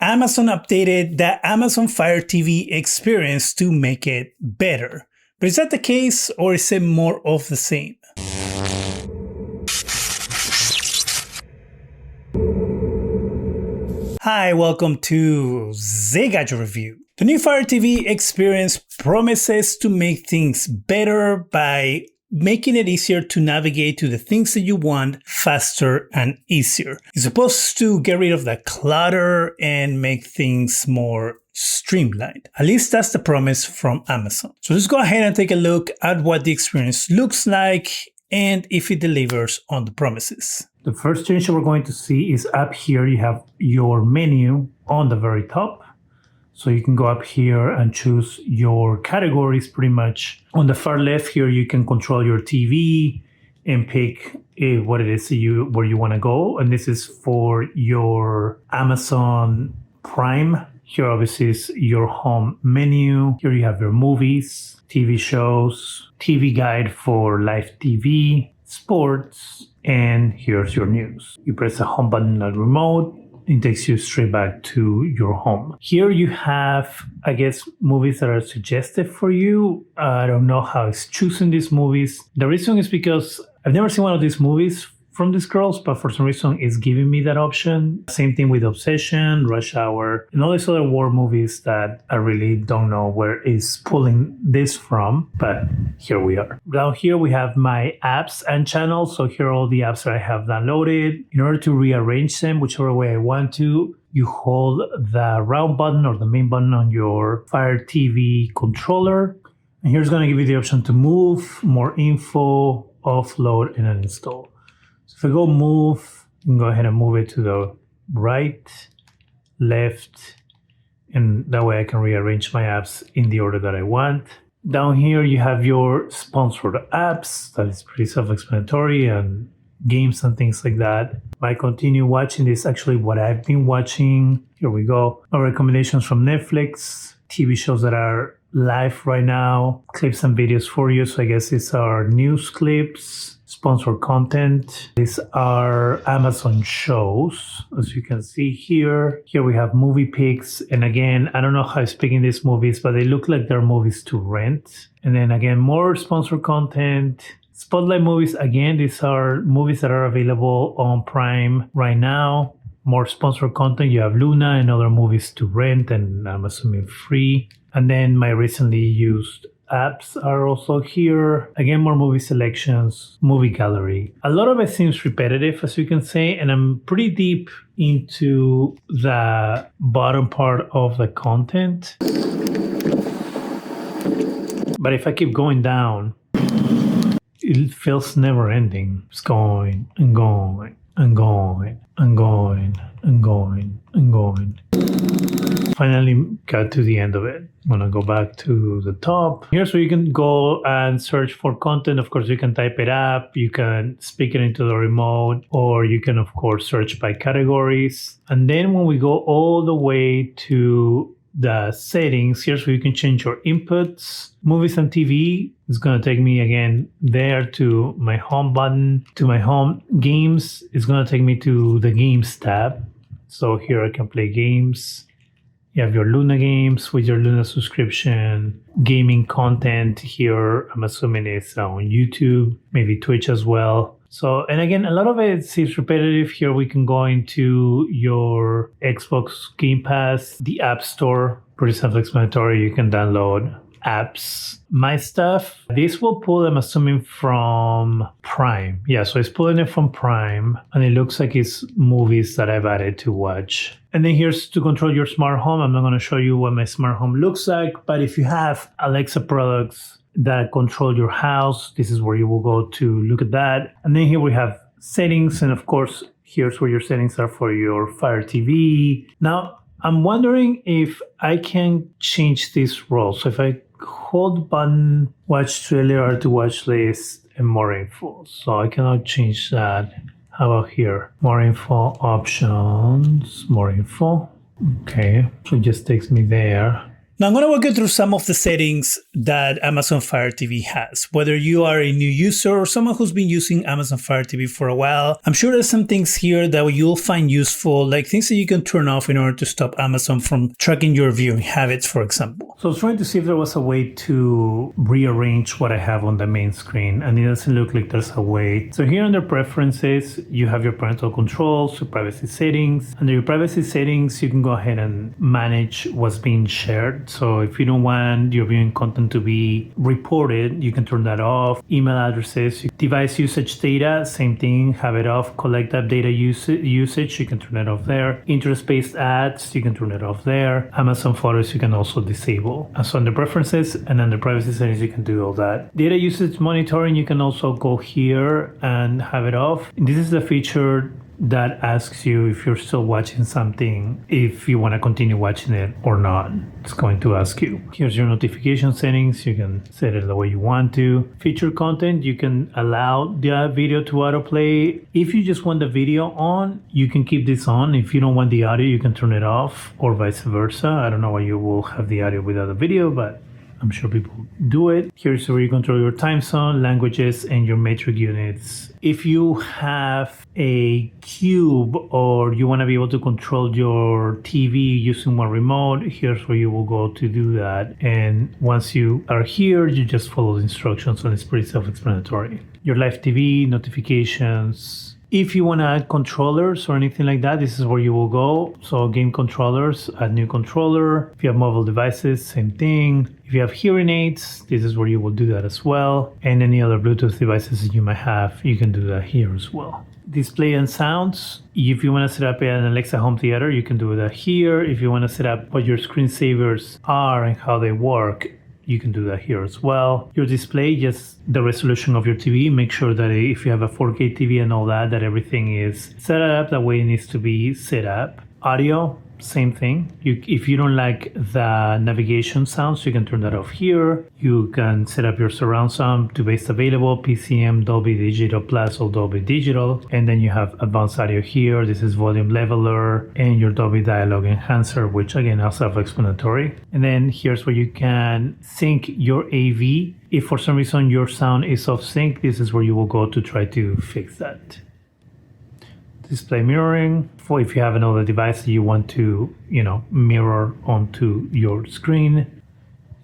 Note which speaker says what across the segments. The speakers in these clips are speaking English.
Speaker 1: Amazon updated the Amazon Fire TV experience to make it better. But is that the case, or is it more of the same? Hi, welcome to ZGadgetReview. The new Fire TV experience promises to make things better by making it easier to navigate to the things that you want faster and easier. It's supposed to get rid of the clutter and make things more streamlined. At least that's the promise from Amazon. So let's go ahead and take a look at what the experience looks like and if it delivers on the promises. The first change that we're going to see is up here. You have your menu on the very top. So you can go up here and choose your categories pretty much. On the far left here, you can control your TV and pick what it is where you want to go. And this is for your Amazon Prime. Here obviously is your home menu. Here you have your movies, TV shows, TV guide for live TV, sports, and here's your news. You press the home button on the remote. It takes you straight back to your home. Here you have, I guess, movies that are suggested for you. I don't know how it's choosing these movies. The reason is because I've never seen one of these movies from these girls, but for some reason it's giving me that option. Same thing with Obsession, Rush Hour, and all these other war movies that I really don't know where it's pulling this from, but here we are. Down here we have my apps and channels. So here are all the apps that I have downloaded. In order to rearrange them whichever way I want to, you hold the round button or the main button on your Fire TV controller. And here's going to give you the option to move, more info, offload, and uninstall. So if I go move, you can go ahead and move it to the right, left, and that way I can rearrange my apps in the order that I want. Down here you have your sponsored apps. That is pretty self-explanatory, and games and things like that. I continue watching this, actually what I've been watching. Here we go. Our recommendations from Netflix, TV shows that are live right now, clips and videos for you. So I guess these are news clips. Sponsored content. These are Amazon shows, as you can see here. Here we have movie picks. And again, I don't know how it's picking these movies, but they look like they're movies to rent. And then again, more sponsored content. Spotlight movies. Again, these are movies that are available on Prime right now. More sponsored content. You have Luna and other movies to rent, and I'm assuming free. And then my recently used apps are also here. Again, more movie selections, movie gallery. A lot of it seems repetitive, as you can say, and I'm pretty deep into the bottom part of the content. But if I keep going down, it feels never ending. It's going and going and going and going and going and going. Finally got to the end of it. I'm gonna go back to the top. Here's where you can go and search for content. Of course, you can type it up, you can speak it into the remote, or you can, of course, search by categories. And then when we go all the way to the settings, here's where you can change your inputs. Movies and TV is gonna take me again there to my home button, to my home. Games is gonna take me to the games tab. So here I can play games. You have your Luna games with your Luna subscription. Gaming content here, I'm assuming it's on YouTube, maybe Twitch as well. So, and again, a lot of it seems repetitive. Here we can go into your Xbox Game Pass, the App Store, pretty self-explanatory. You can download apps. My stuff, this will pull, I'm assuming, from Prime. Yeah, so it's pulling it from Prime, and it looks like it's movies that I've added to watch. And then here's to control your smart home. I'm not going to show you what my smart home looks like, but if you have Alexa products that control your house, this is where you will go to look at that. And then here we have settings, and of course, here's where your settings are for your Fire TV. Now, I'm wondering if I can change this role. So if I hold button, watch trailer, or to watch list, and more info. So I cannot change that. How about here? More info options, more info. Okay, so it just takes me there. Now, I'm going to walk you through some of the settings that Amazon Fire TV has. Whether you are a new user or someone who's been using Amazon Fire TV for a while, I'm sure there's some things here that you'll find useful, like things that you can turn off in order to stop Amazon from tracking your viewing habits, for example. So I was trying to see if there was a way to rearrange what I have on the main screen, and it doesn't look like there's a way. So here under preferences, you have your parental controls, your privacy settings. Under your privacy settings, you can go ahead and manage what's being shared. So if you don't want your viewing content to be reported, you can turn that off. Email addresses, device usage data, same thing, have it off. Collect app data usage, you can turn it off there. Interest-based ads, you can turn it off there. Amazon Photos, you can also disable. And so under preferences and under privacy settings, you can do all that. Data usage monitoring, you can also go here and have it off. This is the feature that asks you if you're still watching something, if you want to continue watching it or not. It's going to ask you. Here's your notification settings. You can set it the way you want to. Feature content, you can allow the video to autoplay. If you just want the video on, you can keep this on. If you don't want the audio, you can turn it off, or vice versa. I don't know why you will have the audio without the video, but I'm sure people do it. Here's where you control your time zone, languages, and your metric units. If you have a cube or you want to be able to control your TV using one remote, here's where you will go to do that. And once you are here, you just follow the instructions, and it's pretty self-explanatory. Your live TV, notifications. If you want to add controllers or anything like that, this is where you will go. So game controllers, add new controller. If you have mobile devices, same thing. If you have hearing aids, this is where you will do that as well. And any other Bluetooth devices that you might have, you can do that here as well. Display and sounds. If you want to set up an Alexa home theater, you can do that here. If you want to set up what your screensavers are and how they work, you can do that here as well. Your display, just the resolution of your TV. Make sure that if you have a 4K TV and all that, that everything is set up the way it needs to be set up. Audio, same thing. If you don't like the navigation sounds, you can turn that off here. You can set up your surround sound to base available, PCM, Dolby Digital Plus, or Dolby Digital. And then you have advanced audio here. This is volume leveler and your Dolby Dialogue Enhancer, which again are self-explanatory. And then here's where you can sync your AV. If for some reason your sound is off sync, this is where you will go to try to fix that. Display mirroring, for if you have another device that you want to, mirror onto your screen.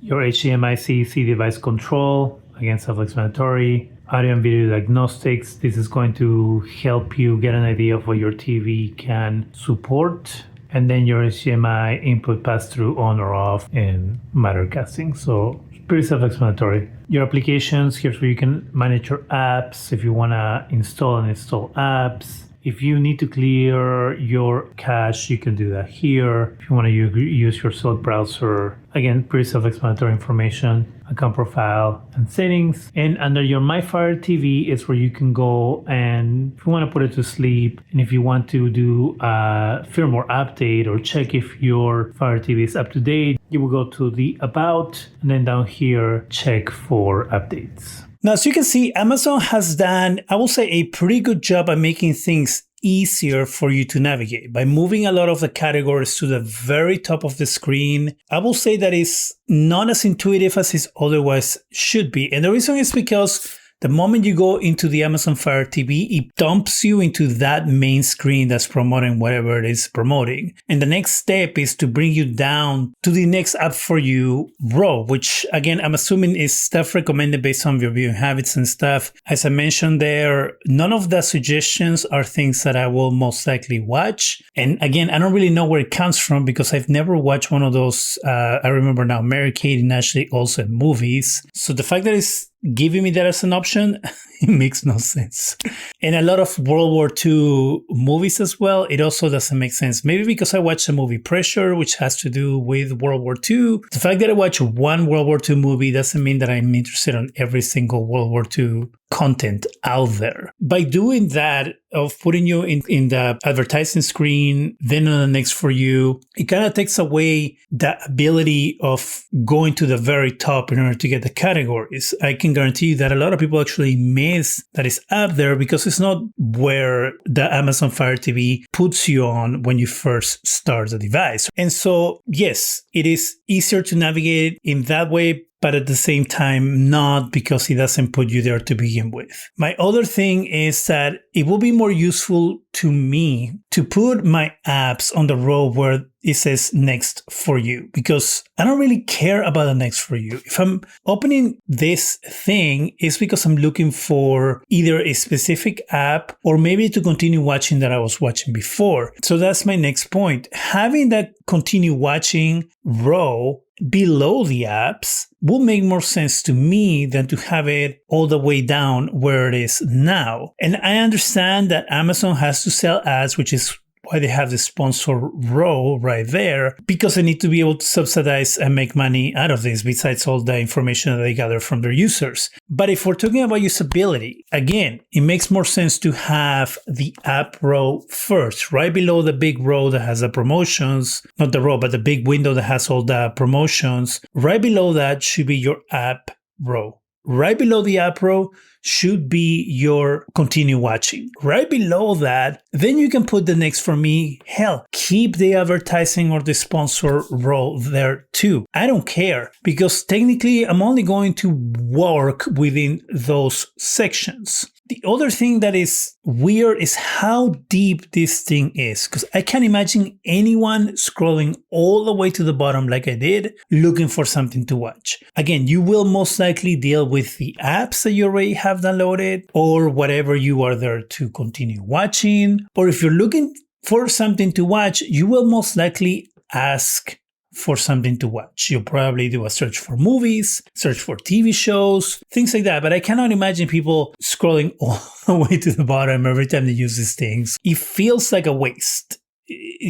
Speaker 1: Your HDMI-C device control, again, self-explanatory. Audio and video diagnostics, this is going to help you get an idea of what your TV can support. And then your HDMI input pass-through on or off and matter casting. So pretty self-explanatory. Your applications, here's where you can manage your apps if you want to install and install apps. If you need to clear your cache, you can do that here. If you want to use your Silk browser, again, pretty self-explanatory information, account profile and settings. And under your My Fire TV is where you can go and if you want to put it to sleep, and if you want to do a firmware update or check if your Fire TV is up to date, you will go to the About, and then down here, check for updates. Now, as you can see, Amazon has done, I will say, a pretty good job at making things easier for you to navigate by moving a lot of the categories to the very top of the screen. I will say that it's not as intuitive as it otherwise should be. And the reason is because the moment you go into the Amazon Fire TV, it dumps you into that main screen that's promoting whatever it is promoting. And the next step is to bring you down to the next app for you row, which again, I'm assuming is stuff recommended based on your viewing habits and stuff. As I mentioned there, none of the suggestions are things that I will most likely watch. And again, I don't really know where it comes from because I've never watched one of those. I remember now Mary-Kate and Ashley Olsen movies. So the fact that it's giving me that as an option, it makes no sense. And a lot of World War II movies as well, it also doesn't make sense. Maybe because I watched the movie Pressure, which has to do with World War II. The fact that I watch one World War II movie doesn't mean that I'm interested in every single World War II content out there. By doing that, of putting you in the advertising screen, then on the next for you, it kind of takes away the ability of going to the very top in order to get the categories. I can can guarantee you that a lot of people actually miss that it's up there because it's not where the Amazon Fire TV puts you on when you first start the device. And so, yes, it is easier to navigate in that way, but at the same time, not because it doesn't put you there to begin with. My other thing is that it will be more useful to me to put my apps on the row where it says next for you, because I don't really care about the next for you. If I'm opening this thing, it's because I'm looking for either a specific app or maybe to continue watching that I was watching before. So that's my next point. Having that continue watching row below the apps will make more sense to me than to have it all the way down where it is now. And I understand that Amazon has to sell ads, which is why they have the sponsor row right there, because they need to be able to subsidize and make money out of this besides all the information that they gather from their users. But if we're talking about usability, again, it makes more sense to have the app row first, right below the big row that has the promotions, not the row, but the big window that has all the promotions. Right below that should be your app row. Right below the app row should be your continue watching. Right below that, then you can put the next for me. Hell, keep the advertising or the sponsor row there too. I don't care because technically I'm only going to work within those sections. The other thing that is weird is how deep this thing is, because I can't imagine anyone scrolling all the way to the bottom like I did, looking for something to watch. Again, you will most likely deal with the apps that you already have downloaded or whatever you are there to continue watching. Or if you're looking for something to watch, you will most likely ask for something to watch. You'll probably do a search for movies, search for TV shows, things like that. But I cannot imagine people scrolling all the way to the bottom every time they use these things. It feels like a waste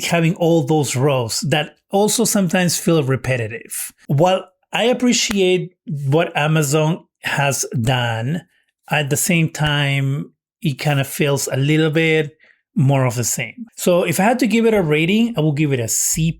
Speaker 1: having all those rows that also sometimes feel repetitive. While I appreciate what Amazon has done, at the same time, it kind of feels a little bit more of the same. So if I had to give it a rating, I will give it a C+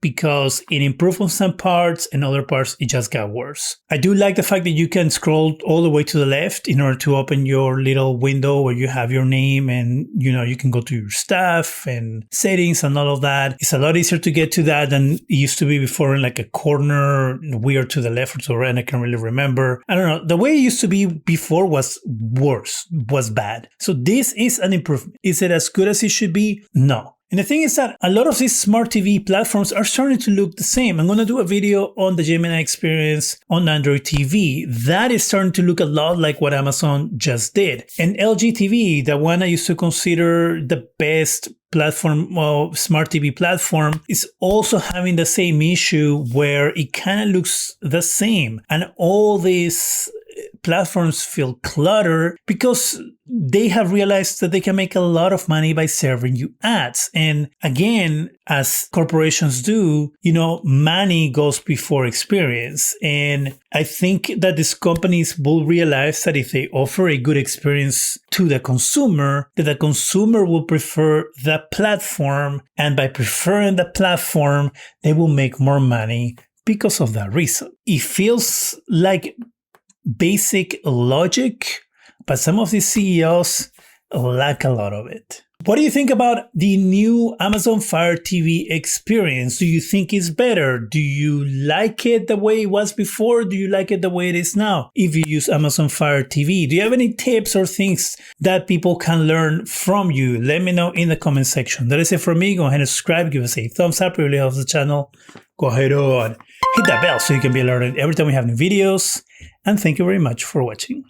Speaker 1: because it improved on some parts and other parts it just got worse. I do like the fact that you can scroll all the way to the left in order to open your little window where you have your name and you can go to your stuff and settings and all of that. It's a lot easier to get to that than it used to be before in like a corner weird to the left or to the right. I can't really remember. I don't know. The way it used to be before was worse, was bad. So this is an improvement. Is it as good as it should be? No. And the thing is that a lot of these smart TV platforms are starting to look the same. I'm going to do a video on the Gemini experience on Android TV. That is starting to look a lot like what Amazon just did. And LG TV, the one I used to consider the best platform, smart TV platform, is also having the same issue where it kind of looks the same. And all these platforms feel cluttered because they have realized that they can make a lot of money by serving you ads. And again, as corporations do, money goes before experience. And I think that these companies will realize that if they offer a good experience to the consumer, that the consumer will prefer the platform. And by preferring the platform, they will make more money because of that reason. It feels like basic logic, but some of these CEOs lack a lot of it. What do you think about the new Amazon Fire TV experience? Do you think it's better? Do you like it the way it was before? Do you like it the way it is now? If you use Amazon Fire TV, do you have any tips or things that people can learn from you? Let me know in the comment section. That is it for me. Go ahead and subscribe. Give us a thumbs up. It really helps the channel. Go ahead on. Hit that bell so you can be alerted every time we have new videos. And thank you very much for watching.